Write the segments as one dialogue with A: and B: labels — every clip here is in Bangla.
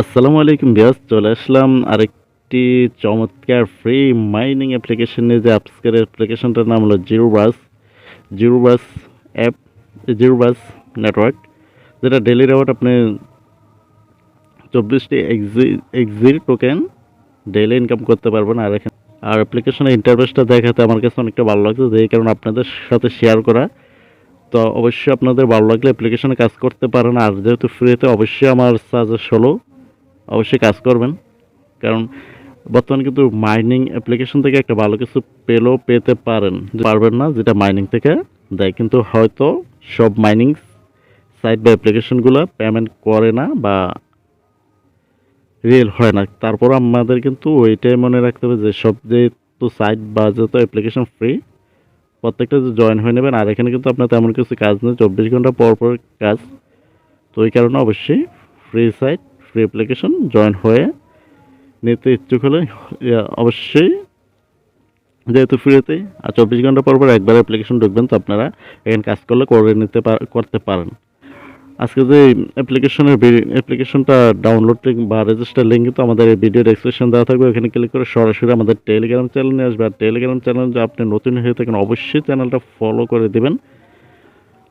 A: আসসালামু আলাইকুম ভিউয়ার্স, চলে আসলাম আরেকটি চমৎকার ফ্রি মাইনিং অ্যাপ্লিকেশন নিয়ে। যে আজকের অ্যাপ্লিকেশনটার নাম হলো জিরোবাস অ্যাপ, জিরোবাস নেটওয়ার্ক, যেটা ডেলি রেওয়ার্ড আপনি 24টি এক্সির টোকেন ডেইলি ইনকাম করতে পারবেন। আর অ্যাপ্লিকেশনের ইন্টারফেসটা দেখাতে আমার কাছে অনেকটা ভালো লাগছে, যেই কারণে আপনাদের সাথে শেয়ার করা। তো অবশ্যই আপনাদের ভালো লাগলে অ্যাপ্লিকেশনে কাজ করতে পারেন। আর যেহেতু ফ্রিতে, অবশ্যই আমার সাজেস্ট হলো অবশ্যই কাজ করবেন। কারণ বর্তমানে কিন্তু মাইনিং অ্যাপ্লিকেশন থেকে একটা ভালো কিছু পেতে পারবেন না যেটা মাইনিং থেকে দেয়, কিন্তু হয়তো সব মাইনিং সাইট বা অ্যাপ্লিকেশনগুলো পেমেন্ট করে না বা রিয়েল হয় না। তারপর আমাদের কিন্তু ওইটাই মনে রাখতে হবে যে সব যেহেতু সাইট বা যেহেতু অ্যাপ্লিকেশন ফ্রি, প্রত্যেকটা যে জয়েন হয়ে নেবেন। আর এখানে কিন্তু আপনার তেমন কিছু কাজ নেই, 24 ঘন্টা পর পর কাজ। তো ওই কারণে অবশ্যই free site, free application join হয়ে নিতে ইচ্ছুক হলে অবশ্যই, যেহেতু ফ্রিতে আর 24 ঘন্টা পর পর একবার অ্যাপ্লিকেশন ঢুকবেন, তো আপনারা এখানে কাজ করলে করতে পারেন। আজকে যে অ্যাপ্লিকেশনটা ডাউনলোড লিঙ্ক বা রেজিস্টার লিঙ্ক কিন্তু আমাদের এই ভিডিও ডেসক্রিপশন দেওয়া থাকবে। এখানে ক্লিক করে সরাসরি আমাদের টেলিগ্রাম চ্যানেলে আসবে। আর টেলিগ্রাম চ্যানেল যে আপনি নতুন হয়ে থাকেন, অবশ্যই চ্যানেলটা ফলো করে দিবেন।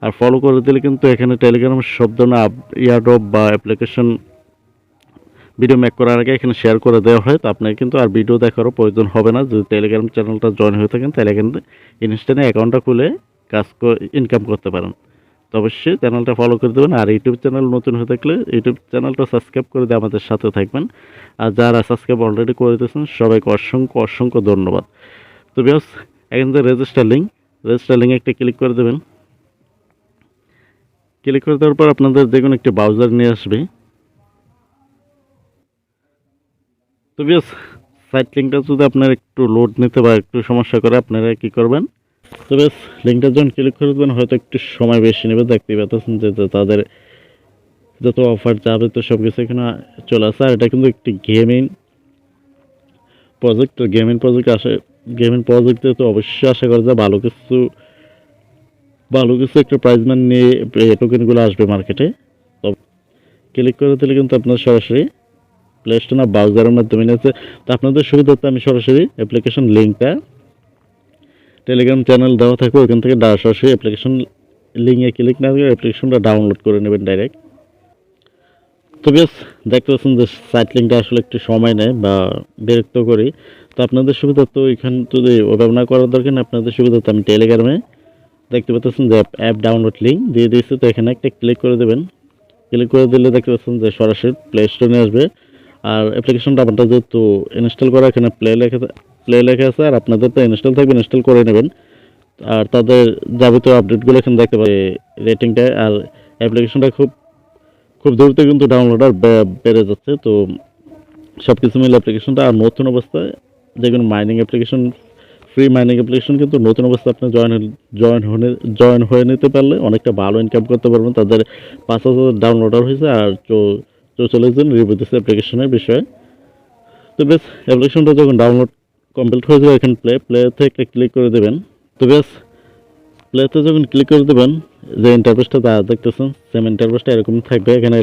A: আর ফলো করে দিলে কিন্তু এখানে টেলিগ্রামের সব ধরনের ইয়ারড্রপ বা অ্যাপ্লিকেশন ভিডিও মেক করার আগে এখানে শেয়ার করে দেওয়া হয়। তো আপনার কিন্তু আর ভিডিও দেখারও প্রয়োজন হবে না। যদি টেলিগ্রাম চ্যানেলটা জয়েন হয়ে থাকেন, তাহলে এখানে ইনস্ট্যান্টে অ্যাকাউন্টটা খুলে ইনকাম করতে পারেন। তো অবশ্যই চ্যানেলটা ফলো করে দেবেন। আর ইউটিউব চ্যানেল নতুন হয়ে থাকলে ইউটিউব চ্যানেলটা সাবস্ক্রাইব করে দিয়ে আমাদের সাথে থাকবেন। আর যারা সাবস্ক্রাইব অলরেডি করে দিয়েছেন, সবাইকে অসংখ্য অসংখ্য ধন্যবাদ। তো বিকজ এখান থেকে রেজিস্টার লিঙ্ক একটা ক্লিক করে দেবেন। ক্লিক করে দেওয়ার পর আপনাদের দেখুন একটি ব্রাউজার নিয়ে আসবে। তো বিকজ সাইট লিঙ্কটা যদি আপনার একটু লোড নিতে বা একটু সমস্যা করে, আপনারা কী করবেন, তো বেশ লিঙ্কটা যখন ক্লিক করে দেবেন, হয়তো একটু সময় বেশি নেবে। দেখতেই পাচ্ছেন যে তাদের যত অফার যাবে তো সব কিছু এখানে চলে আসে। আর এটা কিন্তু একটি প্রজেক্ট, তো গেমিং প্রজেক্টে তো অবশ্যই আশা করা যায় ভালো কিছু একটা প্রাইজ মান নিয়ে টোকেনগুলো আসবে মার্কেটে। তো ক্লিক করে দিলে কিন্তু আপনার সরাসরি প্লে স্টোর না ব্রাউজারের মাধ্যমে নিয়েছে। তো আপনাদের সুবিধার্থে আমি সরাসরি অ্যাপ্লিকেশন লিঙ্কটা টেলিগ্রাম চ্যানেল দেওয়া থাকবে, ওইখান থেকে সরাসরি অ্যাপ্লিকেশন লিঙ্কে ক্লিক না করে অ্যাপ্লিকেশনটা ডাউনলোড করে নেবেন ডাইরেক্ট। তো বেশ দেখতে পাচ্ছেন যে সাইট লিঙ্কটা আসলে একটু সময় নেয় বা বিরক্ত করি। তো আপনাদের সুবিধার্থে ওইখান যদি ওইভাবে না করার দরকার নেই, আপনাদের সুবিধার্থে আমি টেলিগ্রামে দেখতে পাচ্ছেন যে অ্যাপ ডাউনলোড লিঙ্ক দিয়ে দিয়েছে। তো এখানে একটা ক্লিক করে দেবেন। ক্লিক করে দিলে দেখতে পাচ্ছেন যে সরাসরি প্লে স্টোরে আসবে। আর অ্যাপ্লিকেশনটা আপনার যেহেতু ইনস্টল করা, এখানে প্লে লেখা আছে। আর আপনাদের তো ইনস্টল থাকবে, ইনস্টল করে নেবেন। আর তাদের যাবতীয় আপডেটগুলো এখানে দেখতে পাবে রেটিংটা। আর অ্যাপ্লিকেশনটা খুব খুব দ্রুত কিন্তু ডাউনলোড আর বেড়ে যাচ্ছে। তো সব কিছু মিলে অ্যাপ্লিকেশনটা আর নতুন অবস্থায় যে কোনো mining application, free mining application কিন্তু নতুন অবস্থায় আপনি জয়েন হয়ে নিতে পারলে অনেকটা ভালো ইনকাম করতে পারবেন। তাদের 5,000 ডাউনলোডার হয়েছে আর 44 জন রিভিউ দিচ্ছে অ্যাপ্লিকেশনের বিষয়ে। তো বেশ অ্যাপ্লিকেশনটা যখন ডাউনলোড কমপ্লিট হয়ে যাবে, এখানে প্লেতে একটা ক্লিক করে দেবেন। তো বেশ প্লেতে যখন ক্লিক করে দেবেন, যে ইন্টারফেসটা দেখতেছেন, সেম ইন্টারফেসটা এরকম থাকবে। এখানে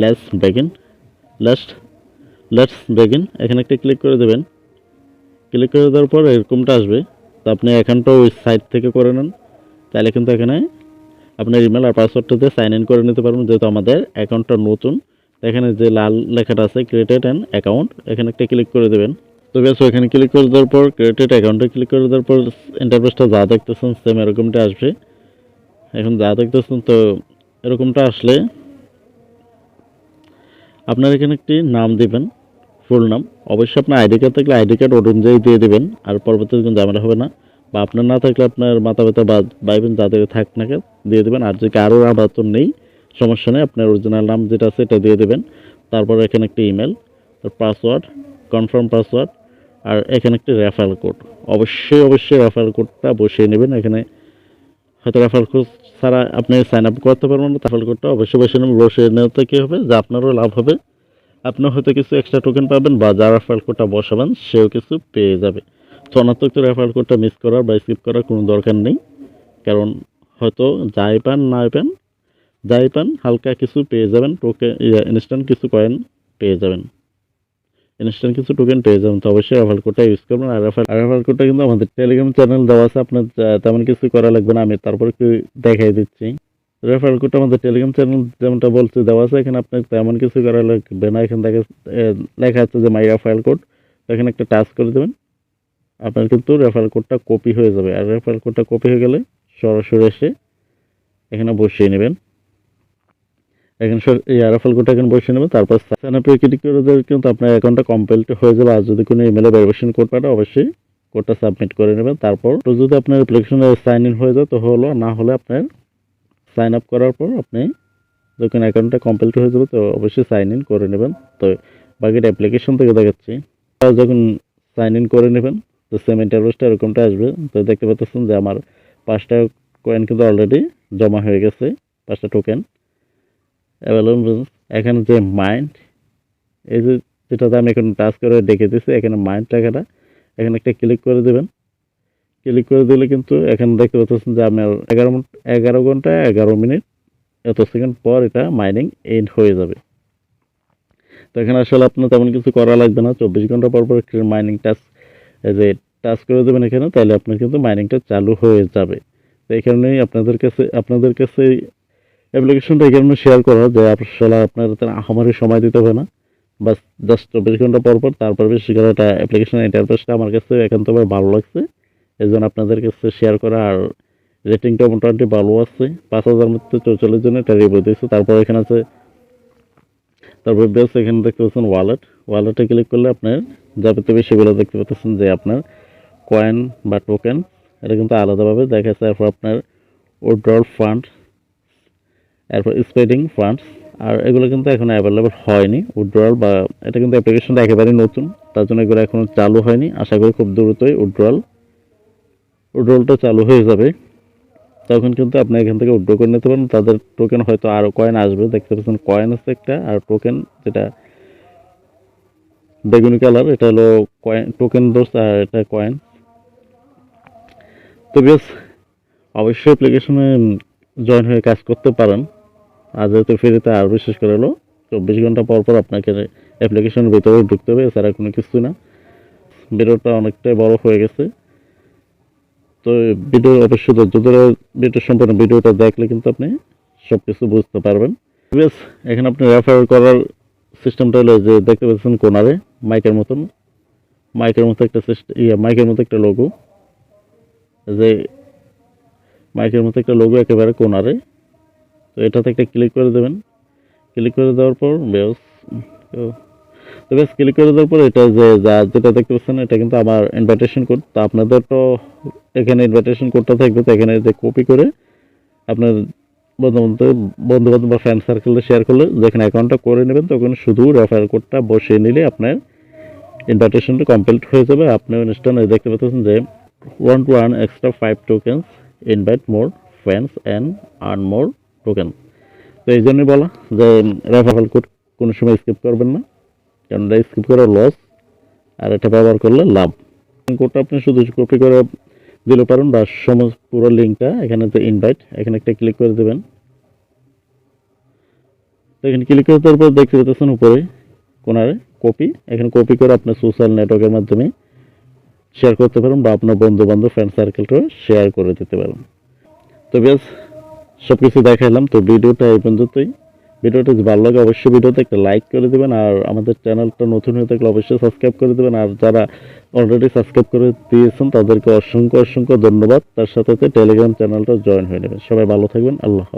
A: লেটস বেগিন লেটস বেগিন এখানে একটা ক্লিক করে দেবেন। ক্লিক করে দেওয়ার পর এরকমটা আসবে। তো আপনি অ্যাকাউন্টটা ওই সাইট থেকে করে নেন, তাহলে কিন্তু এখানে আপনার ইমেল আর পাসওয়ার্ডটা দিয়ে সাইন ইন করে নিতে পারবেন, যেহেতু আমাদের অ্যাকাউন্টটা নতুন। এখানে যে লাল লেখাটা আছে ক্রিয়েটেড অ্যান অ্যাকাউন্ট, এখানে একটা ক্লিক করে দেবেন। তো বেশ ওইখানে ক্লিক করে দেওয়ার পর ক্রিয়েটেড অ্যাকাউন্টে ক্লিক করে দেওয়ার পর ইন্টারফেসটা যা দেখতেছেন সেম এরকমটা আসবে। এখন যা দেখতেছেন, তো এরকমটা আসলে আপনার এখানে একটি নাম দিবেন, ফুল নাম। অবশ্যই আপনার আইডি কার্ড থাকলে আইডি কার্ড অনুযায়ী দিয়ে দেবেন, আর পরবর্তীতে কোনো ঝামেলা হবে না। বা আপনার না থাকলে আপনার মাতা পিতা বা ভাই বোন যাদের থাক না দিয়ে দেবেন। আর যদি কারোর আবার নেই, সমস্যা নেই, আপনার অরিজিনাল নাম যেটা আছে এটা দিয়ে দেবেন। তারপর এখানে একটি ইমেল, পাসওয়ার্ড, কনফার্ম পাসওয়ার্ড, আর এখানে একটি রেফারেল কোড। অবশ্যই রেফারেল কোডটা বসিয়ে নেবেন। এখানে হয়তো রেফারেল কোড ছাড়া আপনি সাইন আপ করতে পারবেন না, রেফারেল কোডটা অবশ্যই বসিয়ে নেওয়াতে কী হবে যে আপনারও লাভ হবে। আপনিও হয়তো কিছু এক্সট্রা টোকেন পাবেন, বা যারা রেফারেল কোডটা বসাবেন সেও কিছু পেয়ে যাবে। তো অনাত্মক তো রেফারেল কোডটা মিস করার বা স্কিপ করার কোনো দরকার নেই। কারণ হয়তো যাই পান হালকা কিছু পেয়ে যাবেন, টোকেন ইনস্ট্যান্ট কিছু কয়েন পেয়ে যাবেন, ইনস্ট্যান্ট কিছু টোকেন পেয়ে যাবেন। তো অবশ্যই রেফারেল কোডটা ইউজ করবেন। আর রেফারেল কোডটা কিন্তু আমাদের টেলিগ্রাম চ্যানেল দেওয়া আছে, আপনার তেমন কিছু করা লাগবে না, আমি তারপর একটু দেখাই দিচ্ছি। রেফারেল কোডটা আমাদের টেলিগ্রাম চ্যানেল যেমনটা বলছে দেওয়া আছে, এখানে আপনার তেমন কিছু করা লাগবে না। এখান থেকে লেখা আছে যে মাই রেফারেল কোড, এখানে একটা টাচ করে দেবেন, আপনার কিন্তু রেফারেল কোডটা কপি হয়ে যাবে। আর রেফারেল কোডটা কপি হয়ে গেলে সরাসরি এসে এখানে বসিয়ে নেবেন, এখানে রেফারেল কোডটা এখানে বসিয়ে নেবেন। তারপর সাইন আপে ক্লিক করে দেবেন, কিন্তু আপনার অ্যাকাউন্টটা কমপ্লিট হয়ে যাবে। আর যদি কোনো ইমেলে ভেরিফিকেশন কোড পাঠায় অবশ্যই কোডটা সাবমিট করে নেবেন। তারপর যদি আপনার অ্যাপ্লিকেশনে সাইন ইন হয়ে যায় তো হলো, না হলে আপনার সাইন আপ করার পর আপনি যখন অ্যাকাউন্টটা কমপ্লিট হয়ে যাবে তো অবশ্যই সাইন ইন করে নেবেন। তো বাকিটা অ্যাপ্লিকেশন থেকে দেখাচ্ছি। যখন সাইন ইন করে নেবেন তো সেম ইন্টারফেসটা এরকমটা আসবে। তো দেখতে পাচ্ছেন যে আমার 5টা কয়েন কিন্তু অলরেডি জমা হয়ে গেছে, 5টা টোকেন অ্যাভেলেবল। এখানে যে মাইন্ড, এই যে যেটাতে আমি এখন টাচ করে দেখে দিচ্ছি, এখানে মাইন্ড লেখাটা এখানে একটা ক্লিক করে দেবেন। ক্লিক করে দিলে কিন্তু এখানে দেখতে পাচ্ছেন যে আপনার 11 ঘন্টা 11 মিনিট এত সেকেন্ড পর এটা মাইনিং এন্ড হয়ে যাবে। তো এখানে আসলে আপনার তেমন কিছু করা লাগবে না, 24 ঘন্টা পর পর মাইনিং টাচ করে দেবেন এখানে, তাহলে আপনার কিন্তু মাইনিংটা চালু হয়ে যাবে। তো এই কারণেই আপনাদের কাছে অ্যাপ্লিকেশনটা এই কারণে শেয়ার করা যে আসলে আপনার আমারই সময় দিতে হবে না, বাস জাস্ট 24 ঘন্টা পর পর তারপর বেশি করে একটা অ্যাপ্লিকেশন ইন্টারফেসটা আমার কাছে একান্তভাবে ভালো লাগছে, এই জন্য আপনাদের কাছে শেয়ার করা। আর রেটিংটা মোটামুটি ভালো আছে, 5000 মধ্যে 44 জন্য এটা রিভিউ দিয়েছে। তারপর এখানে আছে, তারপর বেশ এখানে দেখতে পাচ্ছেন ওয়ালেটে ক্লিক করলে আপনার যাবতীয় বিষয়গুলো দেখতে পাচ্ছেন যে আপনার কয়েন বা টোকেন এটা কিন্তু আলাদাভাবে দেখাচ্ছে। তারপর আপনার উইথড্রল ফান্ড, এরপর স্পেন্ডিং ফান্ডস, আর এগুলো কিন্তু এখন অ্যাভেলেবল হয়নি উইথড্রল, বা এটা কিন্তু অ্যাপ্লিকেশনটা একেবারেই নতুন, তার জন্য এগুলো এখনও চালু হয়নি। আশা করি খুব দ্রুতই উইথড্রলটা চালু হয়ে যাবে, তখন কিন্তু আপনি এখান থেকে উইথড্র করে নিতে পারেন। তাদের টোকেন হয়তো আরও কয়েন আসবে, দেখতে পাচ্ছেন কয়েন আছে একটা, আর টোকেন যেটা বেগুনি কালার এটা হলো কয়েন টোকেন দোস্ত, আর এটা কয়েন। তো বেশ অবশ্যই অ্যাপ্লিকেশনে জয়েন হয়ে কাজ করতে পারেন। আর যেহেতু ফ্রিতে, আর বিশেষ করে হলো 24 ঘন্টা পর পর আপনাকে অ্যাপ্লিকেশনের ভিতরে ঢুকতে হবে, এছাড়া কোনো কিছু না। ভিডিওটা অনেকটাই বড় হয়ে গেছে, তো ভিডিও অবশ্যই ধৈর্য ধরে সম্পূর্ণ ভিডিওটা দেখলে কিন্তু আপনি সব কিছু বুঝতে পারবেন। বেশ এখানে আপনি রেফার করার সিস্টেমটা হলো যে দেখতে পাচ্ছেন কোনারে মাইকের মতো একটা মাইকের মতো একটা লোগো, যে মাইকের মতো একটা লোগো একেবারে কোনারে। তো এটাতে একটা ক্লিক করে দেবেন। ক্লিক করে দেওয়ার পর ক্লিক করে দেওয়ার পর এটা যেটা দেখতে পাচ্ছেন এটা কিন্তু আমার ইনভাইটেশন কোড। তো আপনাদের তো এখানে ইনভাইটেশন কোডটা থাকবে, তো এখানে যে কপি করে আপনার বন্ধু-বান্ধব বা ফ্রেন্ড সার্কেলে শেয়ার করলে যেখানে অ্যাকাউন্টটা করে নেবেন, তখন শুধু রেফারেল কোডটা বসিয়ে নিলে আপনার ইনভাইটেশনটা কমপ্লিট হয়ে যাবে। আপনি ইনস্ট্যান্ট দেখতে পাচ্ছেন যে 1 to earn extra 5 tokens, invite more friends and earn more token। তো এই জন্যই বলা যে রেফারেল কোড কোনো সময় স্কিপ করবেন না, কারণ এটা স্কিপ করে লস, আর এটা ব্যবহার করলে লাভ। কোডটা আপনি শুধু কপি করে দিলে পারেন, বা সমস্ত পুরো লিঙ্কটা এখানে যে ইনভাইট এখানে একটা ক্লিক করে দেবেন। তো এখানে ক্লিক করে দেওয়ার পর দেখতে পাচ্ছেন উপরে কোনারে কপি, এখানে কপি করে আপনার সোশ্যাল নেটওয়ার্কের মাধ্যমে শেয়ার করতে পারেন, বা আপনার বন্ধু-বান্ধব ফ্রেন্ড সার্কেলটাও শেয়ার করে দিতে পারেন। তো বেশ সব কিছু দেখাইলাম। তো ভিডিওটা এই পর্যন্তই। ভিডিওটা যদি ভালো লাগে অবশ্যই ভিডিওতে একটা লাইক করে দেবেন, আর আমাদের চ্যানেলটা নতুন হয়ে থাকলে অবশ্যই সাবস্ক্রাইব করে দেবেন। আর যারা অলরেডি সাবস্ক্রাইব করে দিয়েছেন তাদেরকে অসংখ্য ধন্যবাদ। তার সাথে টেলিগ্রাম চ্যানেলটা জয়েন হয়ে নেবেন। সবাই ভালো থাকবেন। আল্লাহ হাফেজ।